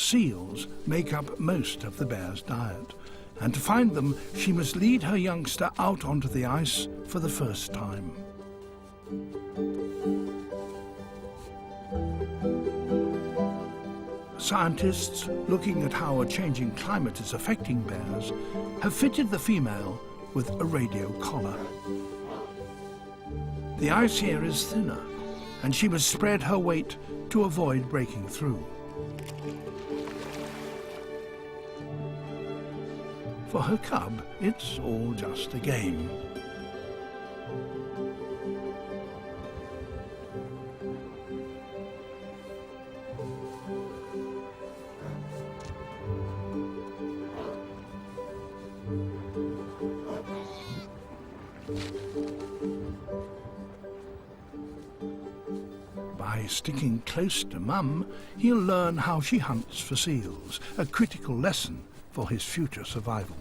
seals make up most of the bear's diet, and to find them, she must lead her youngster out onto the ice for the first time. Scientists, looking at how a changing climate is affecting bears, have fitted the female with a radio collar. The ice here is thinner, and she must spread her weight to avoid breaking through. For her cub, it's all just a game. By sticking close to Mum, he'll learn how she hunts for seals, a critical lesson for his future survival.